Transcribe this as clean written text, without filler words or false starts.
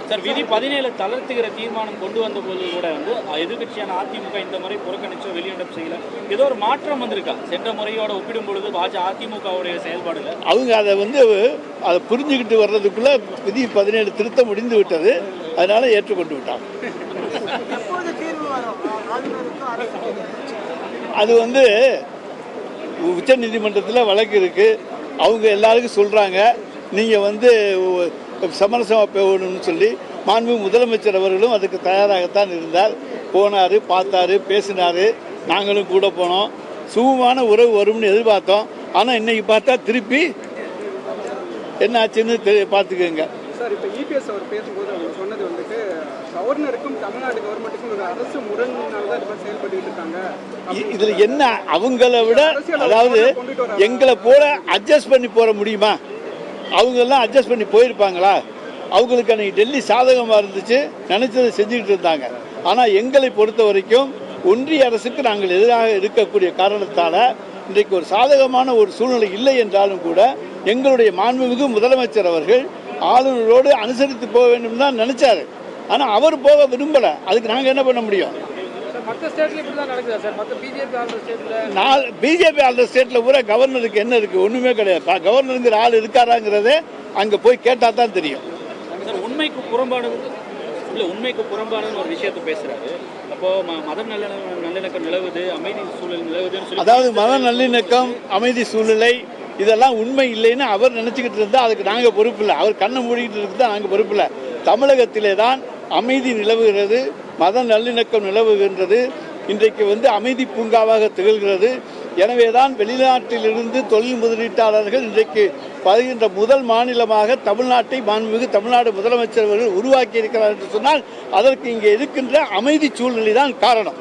Sir விதி 17 தளர்த்துகிற தீர்மானம் கொண்டு வந்த போது கூட வந்து எதிர்கட்சியான அதிமுக இந்த முறை புறக்கணிச்சோ வெளியிடம் செய்யல, ஏதோ ஒரு மாற்றம் வந்திருக்கா சென்ற முறையோட ஒப்பிடும் பொழுது அதிமுகவுடைய செயல்பாடுல? அவங்க அதை புரிஞ்சுக்கிட்டு வர்றதுக்குள்ள விதி 17 திருத்தம் முடிந்து விட்டது, அதனால ஏற்றுக்கொண்டு விட்டாங்க. அது உச்ச நீதிமன்றத்தில் வழக்கு இருக்கு, அவங்க எல்லாருக்கும் சொல்றாங்க நீங்கள் சமரசமாக போகணும்னு சொல்லி மாண்பு முதலமைச்சர் அவர்களும் அதுக்கு தயாராகத்தான் இருந்தார். போனார், பார்த்தார், பேசினார், நாங்களும் கூட போனோம். சுகமான உறவு வரும்னு எதிர்பார்த்தோம். ஆனால் இன்னைக்கு பார்த்தா திருப்பி என்ன ஆச்சுன்னு பார்த்துக்கோங்க. சார், இப்போ இபிஎஸ் அவர் பேசும்போது அவர் சொன்னது கவர்னருக்கும் தமிழ்நாடு கவர்மெண்ட்டுக்கும் ஒரு அரசு முரண்னால தான் செயல்பட்டு இருக்காங்க. இதில் என்ன அவங்கள விட, அதாவது எங்களை போல அட்ஜஸ்ட் பண்ணி போற முடியுமா? அவங்கெல்லாம் அட்ஜஸ்ட் பண்ணி போயிருப்பாங்களா? அவங்களுக்கு அன்றைக்கி டெல்லி சாதகமாக இருந்துச்சு, நினச்சதை செஞ்சுக்கிட்டு இருந்தாங்க. ஆனால் எங்களை பொறுத்த வரைக்கும் ஒன்றிய அரசுக்கு நாங்கள் எதிராக இருக்கக்கூடிய காரணத்தால் இன்றைக்கு ஒரு சாதகமான ஒரு சூழ்நிலை இல்லை என்றாலும் கூட எங்களுடைய மாண்புமிகு முதலமைச்சர் அவர்கள் ஆளுநரோடு அனுசரித்து போக வேண்டும் தான் நினச்சாரு. ஆனால் அவர் போக விரும்பலை. அதுக்கு நாங்கள் என்ன பண்ண முடியும்? பிஜேபி ஆளுநர் ஸ்டேட்ல பூரா கவர்னருக்கு என்ன இருக்கு? ஒண்ணுமே கிடையாது. கவர்னருங்கிற ஆள் இருக்காராங்கிறதே அங்க போய் கேட்டா தான் தெரியும். உண்மைக்கு புறம்பானது ஒரு விஷயத்தை பேசுறாரு. அப்போ மத நல்லிணக்கம் நிலவுது, அமைதி சூழல் நிலவுதுன்னு, அதாவது மத நல்லிணக்கம், அமைதி சூழ்நிலை இதெல்லாம் உண்மை இல்லைன்னு அவர் நினைச்சுக்கிட்டு இருந்தா அதுக்கு நாங்க பொறுப்பு இல்லை. அவர் கண்ணை மூடிக்கிட்டு இருந்தா நாங்க பொறுப்பு இல்லை. தமிழகத்திலே தான் அமைதி நிலவுகிறது, மத நல்லிணக்கம் நிலவுகின்றது. இன்றைக்கு அமைதி பூங்காவாக திகழ்கிறது. எனவே தான் வெளிநாட்டிலிருந்து தொழில் முதலீட்டாளர்கள் இன்றைக்கு வருகின்ற முதல் மாநிலமாக தமிழ்நாட்டை மாண்புமிகு தமிழ்நாடு முதலமைச்சர் அவர்கள் உருவாக்கி இருக்கிறார் என்று சொன்னால் அதற்கு இங்கே இருக்கின்ற அமைதி சூழ்நிலை தான் காரணம்.